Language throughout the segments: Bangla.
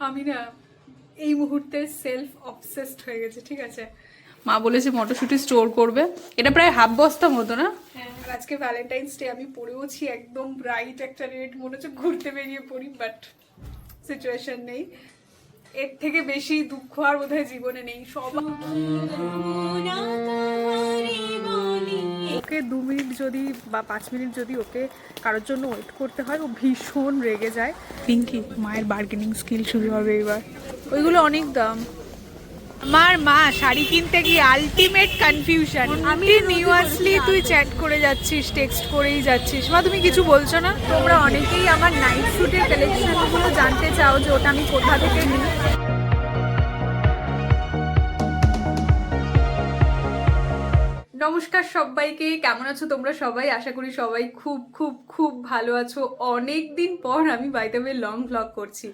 আমি না এই মুহূর্তে সেলফ অবসেসড হয়ে গেছে, ঠিক আছে। মা বলেছে মটরশুঁটি স্টোর করবে, এটা প্রায় হাফ বস্তা মতো না। হ্যাঁ, আজকে ভ্যালেন্টাইন্স ডে, আমি পরেওছি একদম ব্রাইট একটা রেড, মনে হচ্ছে ঘুরতে বেরিয়ে পড়ি, বাট সিচুয়েশন নেই। এর থেকে বেশি দুঃখ আর বোধহয় জীবনে নেই। সব ওকে 2 মিনিট যদি বা 5 মিনিট যদি ওকে কারোর জন্য ওয়েট করতে হয়, ও ভীষণ রেগে যায়। পিঙ্কি, মায়ের বার্গেনিং স্কিল শুরু হবে এবার। ওইগুলো অনেক দাম। আমার মা শাড়ি কিনতে গিয়ে আলটিমেট কনফিউশন। কন্টিনিউয়াসলি তুই চ্যাট করে যাচ্ছিস, টেক্সট করেই যাচ্ছিস। মা তুমি কিছু বলছো না? তোমরা অনেকেই আমার নাইট স্যুটের কালেকশনগুলো জানতে চাও যে ওটা আমি কোথা থেকে নিই। নমস্কার সবাইকে, কেমন আছো তোমরা সবাই? আশা করি সবাই খুব খুব খুব ভালো আছো। অনেক দিন পর আমি by the way long vlog করছি।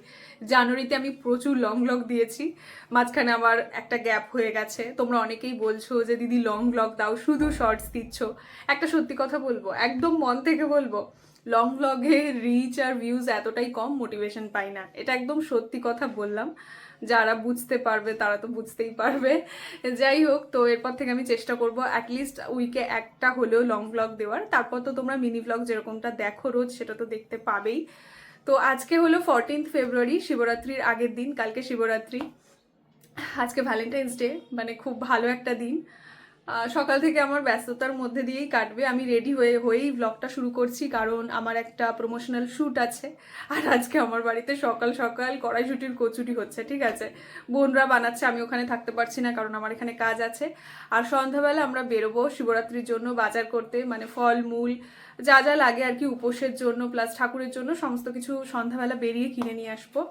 জানুয়ারিতে আমি প্রচুর লং ভ্লগ দিয়েছি, মাঝখানে আমার একটা গ্যাপ হয়ে গেছে। তোমরা অনেকেই বলছো যে দিদি লং ভ্লগ দাও, শুধু শর্টস দিচ্ছ। একটা সত্যি কথা বলবো, একদম মন থেকে বলবো, লং ভ্লগে রিচ আর ভিউজ এতটাই কম, মোটিভেশন পাই না। এটা একদম সত্যি কথা বললাম। যারা বুঝতে পারবে তারা তো বুঝতেই পারবে। যাই হোক, তো এরপর থেকে আমি চেষ্টা করবো অ্যাটলিস্ট উইকে একটা হলেও লং ভ্লগ দেওয়ার। তারপর তো তোমরা মিনি ভ্লগ যেরকমটা দেখো রোজ, সেটা তো দেখতে পাবেই। তো আজকে হলো 14th ফেব্রুয়ারি, শিবরাত্রির আগের দিন। কালকে শিবরাত্রি, আজকে ভ্যালেন্টাইন্স ডে, মানে খুব ভালো একটা দিন। সকাল থেকে আমার ব্যস্ততার মধ্যে দিয়েই কাটবে। আমি রেডি হয়েই ব্লগটা শুরু করছি, কারণ আমার একটা প্রমোশনাল শ্যুট আছে। আর আজকে আমার বাড়িতে সকাল সকাল কড়াইশুঁটির কচুরি হচ্ছে, ঠিক আছে। বোনরা বানাচ্ছে, আমি ওখানে থাকতে পারছি না কারণ আমার এখানে কাজ আছে। আর সন্ধ্যাবেলা আমরা বেরোবো শিবরাত্রির জন্য বাজার করতে, মানে ফল মূল যা যা লাগে আর কি উপোসের জন্য, প্লাস ঠাকুরের জন্য সমস্ত কিছু সন্ধ্যাবেলা বেরিয়ে কিনে নিয়ে আসবো।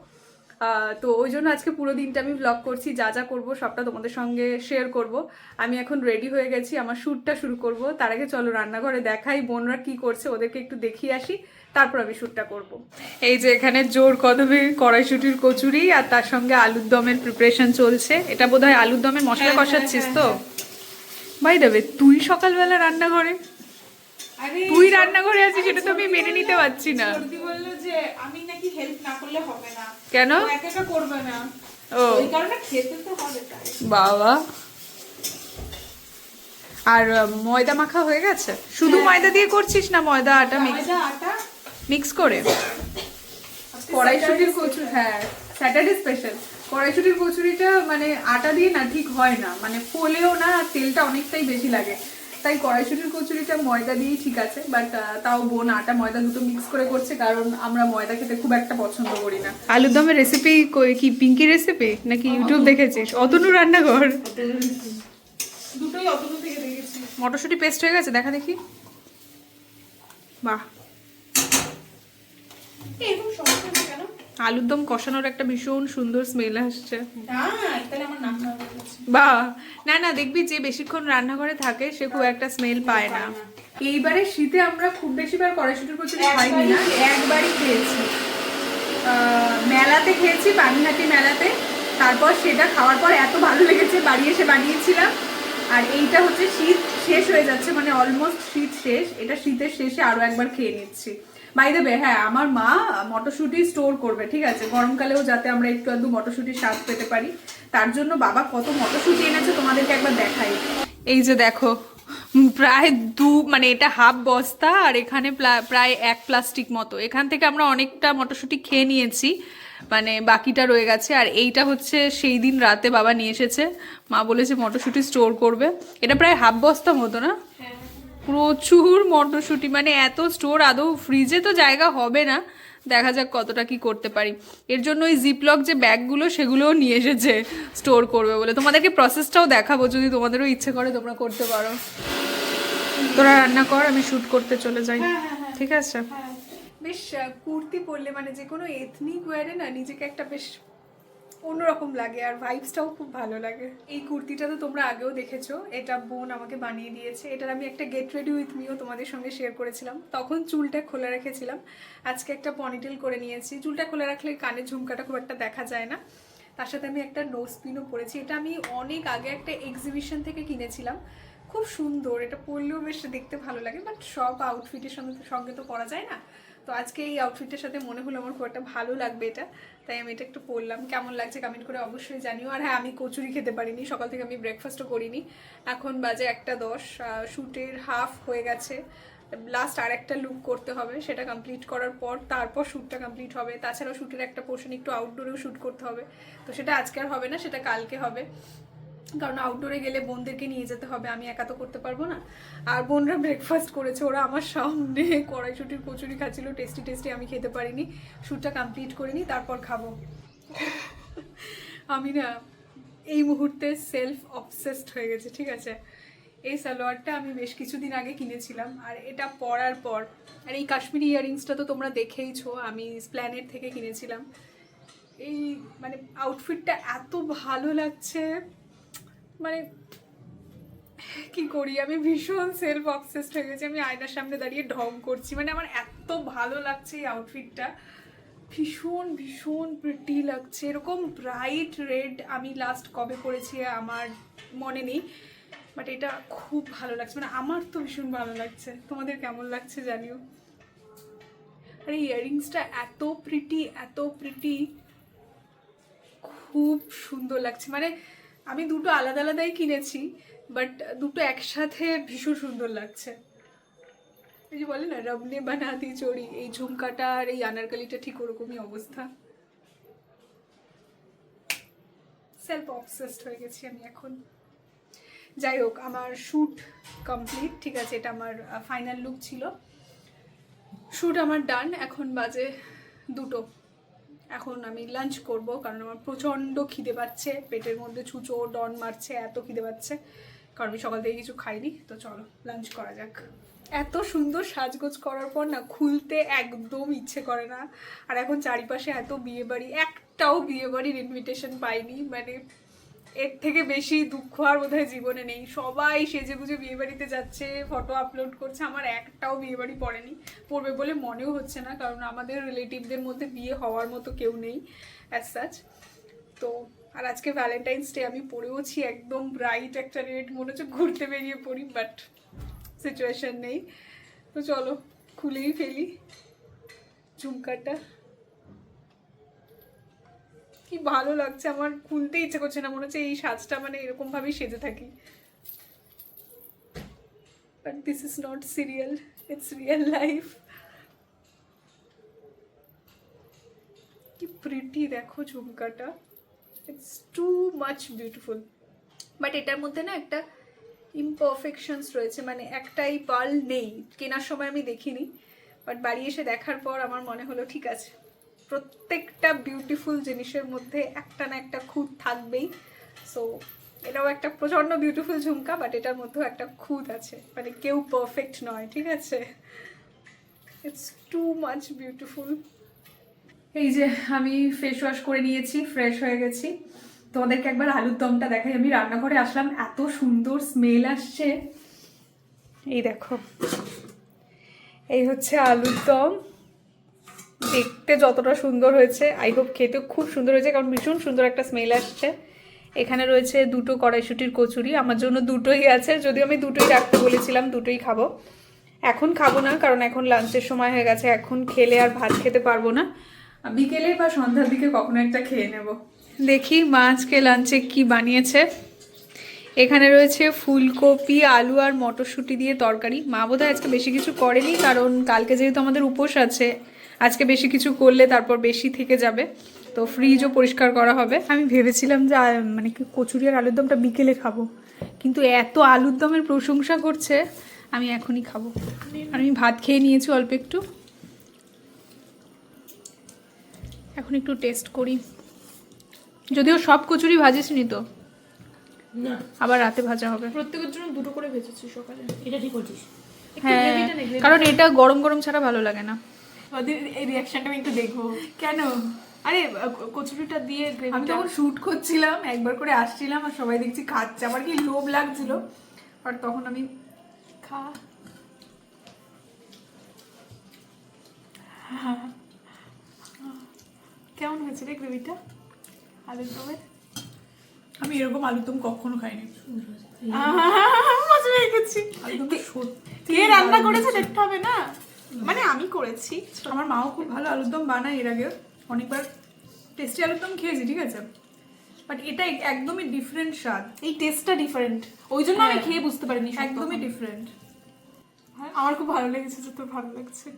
তো ওই জন্য আজকে পুরো দিনটা আমি ব্লগ করছি, যা যা করবো সবটা তোমাদের সঙ্গে শেয়ার করব। আমি এখন রেডি হয়ে গেছি, আমার শ্যুটটা শুরু করব। তার আগে চলো রান্নাঘরে দেখাই বোনরা কি করছে, ওদেরকে একটু দেখিয়ে আসি, তারপর আমি শ্যুটটা করব। এই যে এখানে জোর কদমে কড়াইশুঁটির কচুরি আর তার সঙ্গে আলুর দমের প্রিপারেশন চলছে। এটা বোধহয় আলুর দমের মশলা কষাচ্ছিস তো? বাই দ্য ওয়ে, তুই সকালবেলা রান্নাঘরে, তুই রান্নাঘরে আছিস, সেটা তো আমি মেনে নিতে পারছি না। বললো যে আমি নাকি হেল্প না করলে হবে না। কেন? একা একা করবে না, ও ওই কারণে খেতে তো হবে তাই। বাবা, আর ময়দা মাখা হয়ে গেছে? শুধু ময়দা দিয়ে করছিস না ময়দা আটা মিক্স করে? কড়াইশুঁটির কচুরি, হ্যাঁ স্যাটারডে স্পেশাল। কড়াইশুঁটির কচুরিটা মানে আটা দিয়ে না ঠিক হয় না, মানে ফোলেও না, তেলটা অনেকটাই বেশি লাগে। তাই কড়াইশুঁটির কচুরিটা ময়দা দিয়েই ঠিক আছে, বাট তাও বোন আটা ময়দা দুটো মিক্স করে করছে, কারণ আমরা ময়দা খেতে খুব একটা পছন্দ করি না। আলুর দমের রেসিপি কি পিঙ্কি রেসিপি নাকি ইউটিউব দেখেছিস? অতনু রান্নাঘর, দুটোই অতনু থেকে দেখেছি। মটরশুঁটি পেস্ট হয়ে গেছে, দেখা দেখি। বাহ, এরকম সমস্যা না কেন? আলুর দম কষানোর একটা ভীষণ সুন্দর স্মেল আসছে। না তাহলে আমার নাক না হয়ে গেছে। বাহ, না না, দেখবি যে বেশিক্ষণ রান্নাঘরে থাকে সে খুব একটা স্মেল পায় না। এইবারে শীতে আমরা খুব বেশিবার কড়াইশুঁটির কচুরি খাইনি না, একবারই খেয়েছি। মেলাতে খেয়েছি, পানিহাটি মেলাতে। তারপর সেটা খাওয়ার পর এত ভালো লেগেছে, বাড়ি এসে বানিয়েছিলাম। আর এইটা হচ্ছে শীত শেষ হয়ে যাচ্ছে, মানে অলমোস্ট শীত শেষ, এটা শীতের শেষে আরো একবার খেয়ে নিচ্ছি। বাই দ্য ওয়ে, হ্যাঁ আমার মা মটরশুঁটি স্টোর করবে, ঠিক আছে, গরমকালেও যাতে আমরা একটু আধটু মটরশুঁটির স্বাদ পেতে পারি। তার জন্য বাবা কত মটরশুঁটি এনেছে তোমাদেরকে একবার দেখাই। এই যে দেখো, প্রায় মানে এটা হাফ বস্তা, আর এখানে প্রায় 1 প্লাস্টিক মতো। এখান থেকে আমরা অনেকটা মটরশুঁটি খেয়ে নিয়েছি, মানে বাকিটা রয়ে গেছে। আর এইটা হচ্ছে সেই দিন রাতে বাবা নিয়ে এসেছে, মা বলেছে মটরশুঁটি স্টোর করবে। এটা প্রায় হাফ বস্তা মতো না? প্রচুর মটরশুঁটি, মানে এত স্টোর আদৌ ফ্রিজে তো জায়গা হবে না। দেখা যাক কতটা কি করতে পারি। এর জন্য ওই জিপলক যে ব্যাগগুলো সেগুলোও নিয়ে এসেছে স্টোর করবে বলে। তোমাদেরকে প্রসেসটাও দেখাবো, যদি তোমাদেরও ইচ্ছে করে তোমরা করতে পারো। তোরা রান্না কর, আমি শুট করতে চলে যাই। ঠিক আছে। বেশ কুর্তি পরলে মানে যে কোনো এথনিক ওয়্যারে না নিজেকে একটা বেশ অন্যরকম লাগে, আর ভাইবসটাও খুব ভালো লাগে। এই কুর্তিটা তো তোমরা আগেও দেখেছো, এটা বোন আমাকে বানিয়ে দিয়েছে। এটার আমি একটা গেট রেডি উইথ মিও তোমাদের সঙ্গে শেয়ার করেছিলাম, তখন চুলটা খোলা রেখেছিলাম। আজকে একটা পনিটেল করে নিয়েছি। চুলটা খোলা রাখলে কানের ঝুমকাটা খুব একটা দেখা যায় না। তার সাথে আমি একটা নোজ পিনও পরেছি। এটা আমি অনেক আগে একটা এক্সিবিশন থেকে কিনেছিলাম, খুব সুন্দর। এটা পরলেও বেশ দেখতে ভালো লাগে, বাট সব আউটফিটের সঙ্গে তো পরা যায় না। তো আজকে এই আউটফিটের সাথে মনে হলো আমার খুব একটা ভালো লাগবে এটা, তাই আমি এটা একটু পরলাম। কেমন লাগছে কমেন্ট করে অবশ্যই জানিও। আর হ্যাঁ, আমি কচুরি খেতে পারিনি, সকাল থেকে আমি ব্রেকফাস্টও করিনি। এখন বাজে 1:10, শ্যুটের হাফ হয়ে গেছে, লাস্ট আর একটা লুক করতে হবে, সেটা কমপ্লিট করার পর তারপর শ্যুটটা কমপ্লিট হবে। তাছাড়াও শ্যুটের একটা পোর্শন একটু আউটডোরেও শ্যুট করতে হবে, তো সেটা আজকে আর হবে না, সেটা কালকে হবে। কারণ আউটডোরে গেলে বোনদেরকে নিয়ে যেতে হবে, আমি একা তো করতে পারবো না। আর বোনরা ব্রেকফাস্ট করেছে, ওরা আমার সামনে কড়াইশুটির কচুরি খাচ্ছিল, টেস্টি টেস্টি। আমি খেতে পারিনি, শ্যুটটা কমপ্লিট করিনি, তারপর খাবো। আমি না এই মুহূর্তে সেলফ অবসেসড হয়ে গেছে, ঠিক আছে। এই সালোয়ারটা আমি বেশ কিছুদিন আগে কিনেছিলাম, আর এটা পরার পর, আর এই কাশ্মীরি ইয়াররিংসটা তো তোমরা দেখেইছো, আমি স্প্ল্যানেড থেকে কিনেছিলাম। এই মানে আউটফিটটা এত ভালো লাগছে, মানে কি করি, আমি ভীষণ সেলফ অবসেসড হয়ে গেছি। আমি আয়নার সামনে দাঁড়িয়ে ঢং করছি, মানে আমার এত ভালো লাগছে এই আউটফিটটা, ভীষণ ভীষণ প্রিটি লাগছে। এরকম ব্রাইট রেড আমি লাস্ট কবে পরেছি আমার মনে নেই, বাট এটা খুব ভালো লাগছে, মানে আমার তো ভীষণ ভালো লাগছে। তোমাদের কেমন লাগছে জানিও। আর এই ইয়াররিংসটা এত প্রিটি, খুব সুন্দর লাগছে। মানে আমি দুটো আলাদা আলাদাই কিনেছি, বাট দুটো একসাথে ভীষণ সুন্দর লাগছে। এই যে বলে না রবনে বানাতি চড়ি, এই ঝুমকাটা আর এই আনারকালিটা ঠিক ওরকমই অবস্থা। সেলফ অবসেসড হয়ে গেছি আমি এখন। যাই হোক, আমার শ্যুট কমপ্লিট, ঠিক আছে। এটা আমার ফাইনাল লুক ছিল। শ্যুট আমার ডান, এখন বাজে 2টো। এখন আমি লাঞ্চ করব, কারণ আমার প্রচণ্ড খিদে পাচ্ছে, পেটের মধ্যে ছুঁচো ডন মারছে, এত খিদে পাচ্ছে, কারণ আমি সকাল থেকে কিছু খাইনি। তো চলো লাঞ্চ করা যাক। এত সুন্দর সাজগোজ করার পর না খুলতে একদম ইচ্ছে করে না। আর এখন চারিপাশে এত বিয়েবাড়ি, একটাও বিয়েবাড়ির ইনভিটেশন পাইনি, মানে এর থেকে বেশি দুঃখ আর বোধহয় জীবনে নেই। সবাই সেজে গুজে বিয়ে বাড়িতে যাচ্ছে, ফটো আপলোড করছে, আমার একটাও বিয়ে বাড়ি পড়েনি, পড়বে বলে মনেও হচ্ছে না, কারণ আমাদের রিলেটিভদের মধ্যে বিয়ে হওয়ার মতো কেউ নেই অ্যাজ সাচ। তো আর আজকে ভ্যালেন্টাইন্স ডে, আমি পড়েওছি একদম ব্রাইট একটা রেড, মনে হচ্ছে ঘুরতে বেরিয়ে পড়ি, বাট সিচুয়েশন নেই। তো চলো খুলেই ফেলি ঝুমকাটা। কি ভালো লাগছে, আমার খুলতে ইচ্ছে করছে না, মনে হচ্ছে এই সাজটা মানে এরকম ভাবেই সেজে থাকি। But this is not serial, it's real life. কি প্রিটি দেখো ঝুমকাটা, it's too much beautiful. But এটার মধ্যে না একটা ইমপারফেকশনস রয়েছে, মানে একটাই পার্ল নেই। কেনার সময় আমি দেখিনি, বাট বাড়ি এসে দেখার পর আমার মনে হলো ঠিক আছে, প্রত্যেকটা বিউটিফুল জিনিসের মধ্যে একটা না একটা খুঁত থাকবেই। সো এটাও একটা প্রচণ্ড বিউটিফুল ঝুমকা, বাট এটার মধ্যেও একটা খুঁত আছে, মানে কেউ পারফেক্ট নয়, ঠিক আছে। It's too much beautiful. এই যে আমি ফেস ওয়াশ করে নিয়েছি, ফ্রেশ হয়ে গেছি। তোমাদেরকে একবার আলুর দমটা দেখাই। আমি রান্নাঘরে আসলাম, এত সুন্দর স্মেল আসছে। এই দেখো, এই হচ্ছে আলুর দম। দেখতে যতটা সুন্দর হয়েছে, আই হোপ খেতেও খুব সুন্দর হয়েছে, কারণ ভীষণ সুন্দর একটা স্মেল আসছে। এখানে রয়েছে 2টো কড়াইশুটির কচুরি, আমার জন্য 2টোই আছে, যদিও আমি 2টোই রাখতে বলেছিলাম, 2টোই খাবো। এখন খাবো না, কারণ এখন লাঞ্চের সময় হয়ে গেছে, এখন খেলে আর ভাত খেতে পারবো না। বিকেলে বা সন্ধ্যার দিকে কখনো একটা খেয়ে নেব। দেখি মা আজকে লাঞ্চে কি বানিয়েছে। এখানে রয়েছে ফুলকপি, আলু আর মটরশুঁটি দিয়ে তরকারি। মা বোধহয় আজকে বেশি কিছু করেনি, কারণ কালকে যেহেতু আমাদের উপোস আছে, আজকে বেশি কিছু করলে তারপর বেশি থেকে যাবে, তো ফ্রিজও পরিষ্কার করা হবে। আমি ভেবেছিলাম যে মানে কি কচুরি আর আলুর দমটা বিকেলে খাবো, কিন্তু এত আলুর দমের প্রশংসা করছে, আমি এখনই খাবো। আর আমি ভাত খেয়ে নিয়েছি অল্প একটু, এখন একটু টেস্ট করি। যদিও সব কচুরি ভাজিসনি তো, না আবার রাতে ভাজা হবে। প্রত্যেকের জন্য 2টো করে ভেজেছি সকালে। এটা ঠিক করছিস? হ্যাঁ, কারণ এটা গরম গরম ছাড়া ভালো লাগে না। ওদের এই রিঅ্যাকশনটা আমি একটু দেখবো। কেন? আরে কচুরিটা দিয়ে আমি তখন শুট করছিলাম, একবার করে আসছিলাম, আর সবাই দেখছি খাচ্ছে, আমার কি লোভ লাগছিল, আর তখন আমি খা। কেমন হয়েছে রে গ্রেভিটা আলুর দমের? আমি এরকম আলুর দম কখনো খাইনি। মজা হয়ে গেছি। আলুর দমটা সত্যি কে রান্না করেছে দেখতে হবে না? মানে আমি করেছি। আমার মাও খুব ভালো আলুর দম বানায়, এর আগে অনেকবার টেস্টি আলুর দম খেয়েছি, ঠিক আছে, বাট এটা একদমই ডিফারেন্ট স্বাদ, এই টেস্টটা ডিফারেন্ট, ওই জন্য আমি খেয়ে বুঝতে পারিনি সত্যি একদমই কথা। ডিফারেন্ট। হ্যাঁ, আমার খুব ভালো লেগেছে, যে তোর ভালো লাগছে।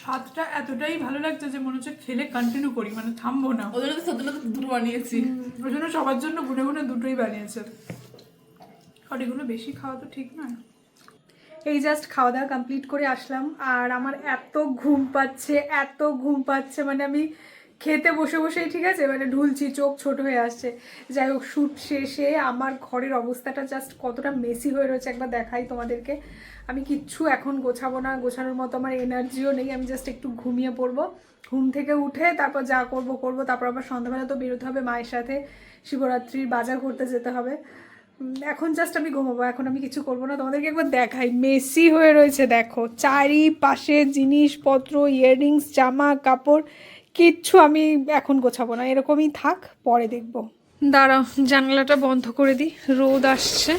স্বাদটা এতটাই ভালো লাগছে যে মনে হচ্ছে খেলে কন্টিনিউ করি, মানে থামবো না। ওই জন্য তো সত্যি কথা দুটো বানিয়েছি। ওই জন্য সবার জন্য গুনে গুনে দুটোই বানিয়েছে, কারণ এগুলো বেশি খাওয়া তো ঠিক নয়। এই জাস্ট খাওয়া দাওয়া কমপ্লিট করে আসলাম, আর আমার এত ঘুম পাচ্ছে, মানে আমি খেতে বসে বসেই, ঠিক আছে, মানে ঢুলছি, চোখ ছোট হয়ে আসছে। যাই হোক, শ্যুট শেষে আমার ঘরের অবস্থাটা জাস্ট কতটা মেসি হয়ে রয়েছে একবার দেখাই তোমাদেরকে। আমি কিচ্ছু এখন গোছাবো না, গোছানোর মতো আমার এনার্জিও নেই, আমি জাস্ট একটু ঘুমিয়ে পড়বো। ঘুম থেকে উঠে তারপর যা করবো, তারপর আবার সন্ধ্যাবেলা তো বেরোতে হবে মায়ের সাথে, শিবরাত্রির বাজার করতে যেতে হবে। এখন জাস্ট আমি ঘুমাবো, এখন আমি কিছু করবো না। তোমাদেরকে একবার দেখাই, মেসি হয়ে রয়েছে দেখো, চারিপাশে জিনিসপত্র, ইয়াররিংস, জামা কাপড়, কিচ্ছু আমি এখন গোছাবো না, এরকমই থাক, পরে দেখবো। দাঁড়াও, জানলাটা বন্ধ করে দিই, রোদ আসছে।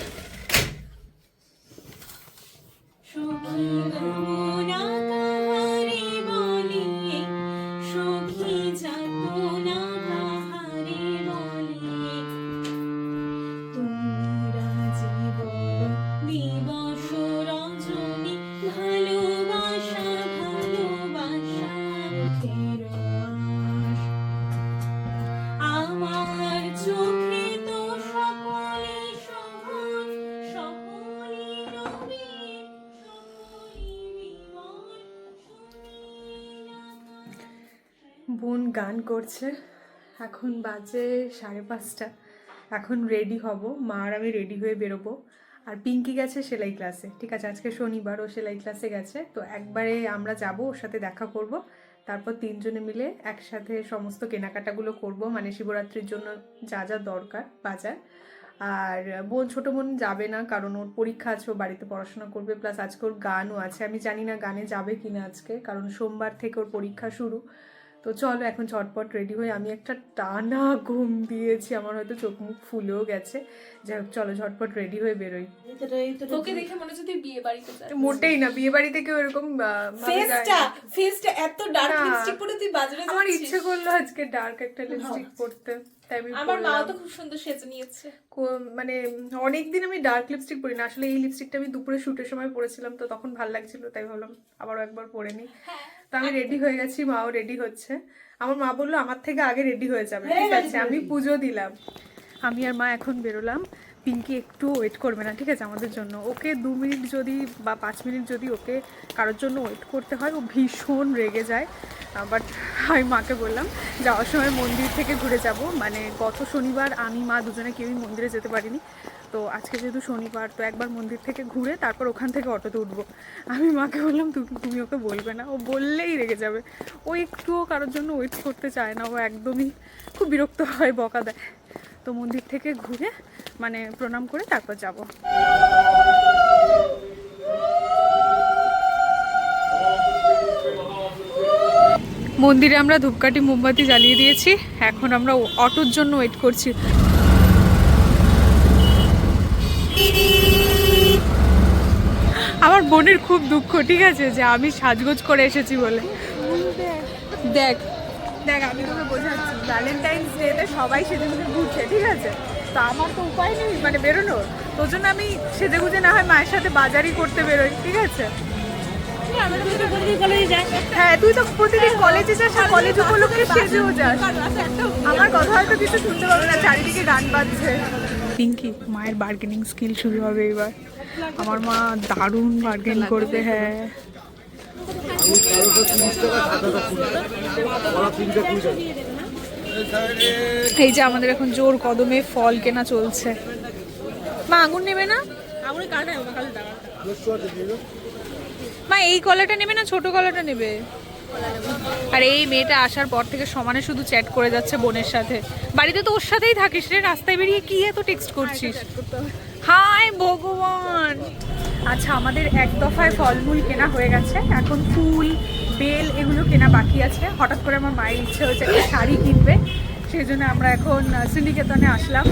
বোন গান করছে, এখন বাজে 5:30। এখন রেডি হব, মা আর আমি রেডি হয়ে বেরোবো। আর পিঙ্কি গেছে সেলাই ক্লাসে, ঠিক আছে, আজকে শনিবার, ও সেলাই ক্লাসে গেছে, তো একবারে আমরা যাব, ওর সাথে দেখা করব, তারপর তিনজনে মিলে একসাথে সমস্ত কেনাকাটাগুলো করব, মানে শিবরাত্রির জন্য যা যা দরকার বাজার। আর ছোটো বোন যাবে না, কারণ ওর পরীক্ষা আছে, ও বাড়িতে পড়াশোনা করবে, প্লাস আজকে ওর গানও আছে। আমি জানি না গানে যাবে কিনা আজকে, কারণ সোমবার থেকে ওর পরীক্ষা শুরু। তো চলো এখন ঝটপট রেডি হয়ে, আমি একটা টানা ঘুম দিয়েছি, আমার হয়তো চোখ মুখ ফুলেও গেছে। যাই হোক, চলো ঝটপট রেডি হয়ে বেরোই। তোকে দেখে মনে হচ্ছে তুই বিয়ে বাড়িতে যাচ্ছিস। মোটেই না, বিয়ে বাড়িতে কেউ এরকম ফেসটা এত ডার্ক না। লিপস্টিক পরে তুই বাজারে আমার যাচ্ছিস। ইচ্ছে করলো আজকে ডার্ক একটা লিপস্টিক পরতে, তাই আমি আমার মা পরলাম। তো খুব সুন্দর সেজে নিয়েছে। মানে অনেকদিন আমি ডার্ক লিপস্টিক পরি না, আসলে এই লিপস্টিকটা আমি দুপুরে শুটের সময় পরেছিলাম, তো তখন ভালো লাগছিল, তাই ভাবলাম আবারও একবার পরে নিই। তো আমি রেডি হয়ে গেছি, মাও রেডি হচ্ছে। আমার মা বললো আমার থেকে আগে রেডি হয়ে যাবে, ঠিক আছে, আমি পুজো দিলাম। আমি আর মা এখন বেরোলাম। পিঙ্কি একটু ওয়েট করবে না, ঠিক আছে, আমাদের জন্য। ওকে 2 মিনিট যদি বা 5 মিনিট যদি ওকে কারোর জন্য ওয়েট করতে হয়, ও ভীষণ রেগে যায়। বাট আমি মাকে বললাম যাওয়ার সময় মন্দির থেকে ঘুরে যাব, মানে গত শনিবার আমি মা দুজনে কেউই মন্দিরে যেতে পারিনি, তো আজকে যেহেতু শনিবার, তো একবার মন্দির থেকে ঘুরে তারপর ওখান থেকে অটোতে উঠবো। আমি মাকে বললাম তুমি ওকে বলবে না, ও বললেই রেগে যাবে। ও একটুও কারোর জন্য ওয়েট করতে চায় না, ও একদমই খুব বিরক্ত হয়, বকা দেয়। তো মন্দির থেকে ঘুরে মানে প্রণাম করে তারপর যাব। মন্দিরে আমরা ধূপকাঠি মোমবাতি জ্বালিয়ে দিয়েছি, এখন আমরা অটোর জন্য ওয়েট করছি। আমার বোনের খুব দুঃখ, ঠিক আছে, যে আমি সাজগোজ করে এসেছি বলে। দেখ দেখ আমি তোকে বোঝাচ্ছি, ভ্যালেন্টাইন্স ডেতে সবাই সেজে গুজে ঘুরছে, ঠিক আছে, তো আমার তো উপায় নেই মানে বেরোনোর, তোর জন্য আমি সেজে গুজে না হয় মায়ের সাথে বাজারই করতে বেরোই, ঠিক আছে। হ্যাঁ, তুই তো প্রতিদিন কলেজে যাস, আর কলেজ উপলক্ষে সেজেও যাস। আমার কথা হয়তো কিছু শুনতে পাবে না, চারিদিকে গান বাজছে। পিঙ্কি, মায়ের বার্গেনিং স্কিল শুরু হবে এবার। আমার মা দারুণ বার্গেন করবে। হ্যাঁ, এই যে আমাদের এখন জোর কদমে ফল কেনা চলছে। মা আঙুর নেবে না? মা এই কলাটা নেবে না ছোট কলাটা নেবে? আর এই মেয়েটা আসার পর থেকে সমানে শুধু চ্যাট করে যাচ্ছে বোনের সাথে। বাড়িতে তো ওর সাথেই থাকিস রে, রাস্তায় বেরিয়ে কি এত টেক্সট করছিস? হাই ভগবান। আচ্ছা, আমাদের এক দফায় ফলমূল কেনা হয়ে গেছে, এখন ফুল বেল এগুলো কেনা বাকি আছে। হঠাৎ করে আমার মায়ের ইচ্ছে হয়েছে একটা শাড়ি কিনবে, সেই জন্য আমরা এখন সিন্ডিকেতনে আসলাম।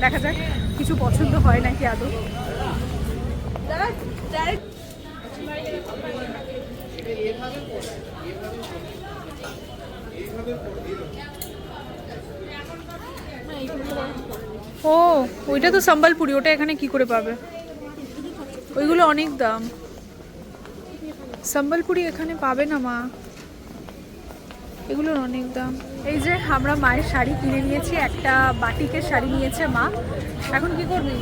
দেখা যাক কিছু পছন্দ হয় নাকি আদৌ। ও ওইটা তো সম্বলপুরি, ওটা এখানে কি করে পাবে? ওইগুলো অনেক দাম। সম্বলপুরি এখানে পাবে না মা, এগুলোর অনেক দাম। এই যে আমরা মায়ের শাড়ি কিনে নিয়েছি, একটা বাটিকের শাড়ি নিয়েছে মা। এখন কি করবি?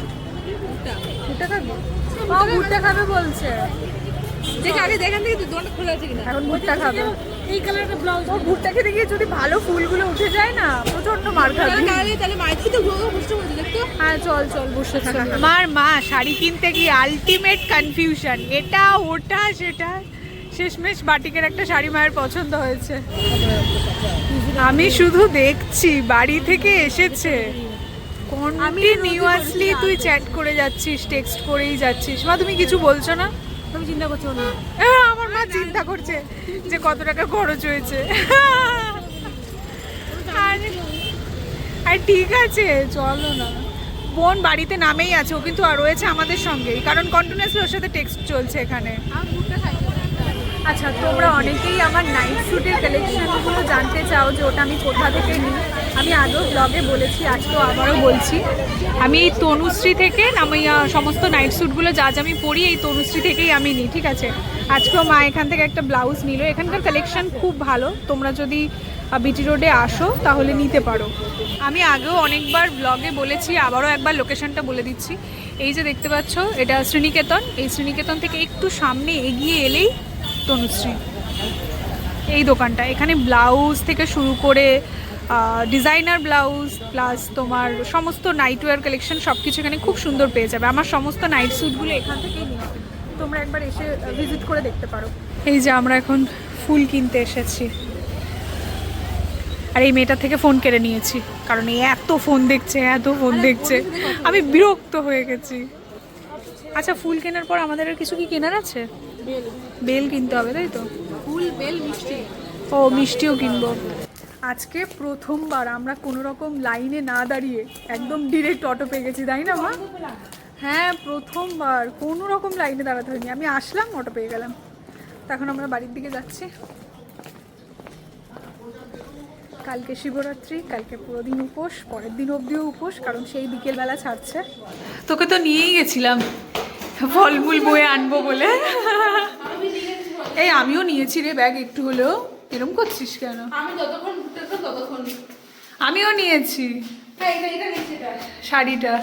ভুট্টা খাবি? মা ভুট্টা খাবে বলছে। দেখ আগে দেখান থেকে দোকানটা খোলা আছে কিনা। এখন ভুট্টা খাবে। এই কালারটা ব্লাউজ ও ভুট্টা খেতে গিয়ে যদি ভালো ফুলগুলো উঠে যায় না, প্রচন্ড মার খাবে। তাহলে মাইকি তো বুঝতে বলছি দেখতো। হ্যাঁ চল চল বসে থাক। আমার মা শাড়ি কিনতে গিয়ে আলটিমেট কনফিউশন, এটা ওটা সেটা। শেষমেশ বাটিকের একটা শাড়ি মায়ের পছন্দ হয়েছে। আমি শুধু দেখছি, বাড়ি থেকে এসেছে কন্টিনিউয়াসলি তুই চ্যাট করে যাচ্ছিস, টেক্সট করেই যাচ্ছিস। মা তুমি কিছু বলছো না? তুমি চিন্তা করছো না? আমার মা চিন্তা করছে যে কত টাকা খরচ হয়েছে। আর ঠিক আছে চলো না। বোন বাড়িতে নামেই আছে, ও কিন্তু আর রয়েছে আমাদের সঙ্গেই, কারণ কন্টিনিউয়াসলি ওর সাথে টেক্সট চলছে এখানে। আচ্ছা তোমরা অনেকেই আমার নাইট স্যুটের কালেকশনগুলো জানতে চাও যে ওটা আমি কোথা থেকে নিই। আমি আগেও ব্লগে বলেছি, আজকেও আবারও বলছি, আমি এই তনুশ্রী থেকে আমি সমস্ত নাইট স্যুটগুলো যা যা আমি পরি এই তনুশ্রী থেকেই আমি নিই, ঠিক আছে। আজকেও মা এখান থেকে একটা ব্লাউজ নিল। এখানকার কালেকশন খুব ভালো, তোমরা যদি বিটি রোডে আসো তাহলে নিতে পারো। আমি আগেও অনেকবার ব্লগে বলেছি, আবারও একবার লোকেশনটা বলে দিচ্ছি। এই যে দেখতে পাচ্ছ এটা শ্রীনিকেতন, এই শ্রীনিকেতন থেকে একটু সামনে এগিয়ে এলেই তনুশ্রী এই দোকানটা। এখানে ব্লাউজ থেকে শুরু করে ডিজাইনার ব্লাউজ প্লাস তোমার সমস্ত নাইটওয়্যার কালেকশন সব কিছু এখানে খুব সুন্দর পেয়ে যাবে। আমার সমস্ত নাইট স্যুটগুলো এখান থেকেই নিই, তোমরা একবার এসে ভিজিট করে দেখতে পারো। এই যে আমরা এখন ফুল কিনতে এসেছি, আর এই মেয়েটার থেকে ফোন কেড়ে নিয়েছি, কারণ এই এত ফোন দেখছে এত ফোন দেখছে, আমি বিরক্ত হয়ে গেছি। আচ্ছা ফুল কেনার পর আমাদের আর কিছু কি কেনার আছে? বেল কিনতে হবে তাই তো? ফুল বেল মিষ্টি। ও মিষ্টিও কিনবো। আজকে প্রথমবার আমরা কোনো রকম লাইনে না দাঁড়িয়ে একদম ডিরেক্ট অটো পেয়ে গেছি, তাই না মা? হ্যাঁ প্রথমবার কোনো রকম লাইনে দাঁড়াতে হয়নি, আমি আসলাম অটো পেয়ে গেলাম। এখন আমরা বাড়ির দিকে যাচ্ছি। কালকে শিবরাত্রি, কালকে পুরো দিন উপোস, পরের দিন অবধিও উপোস, কারণ সেই বিকেলবেলা ছাড়ছে। তোকে তো নিয়েই গেছিলাম ফলমূল বয়ে আনবো বলে। এই আমিও নিয়েছি রে ব্যাগ একটু হলেও, এরকম করছিস কেন? আমি যতক্ষণ ঘুরতে ততক্ষণ আমিও নিয়েছি হ্যাঁ এটা নিচেটা শাড়িটা।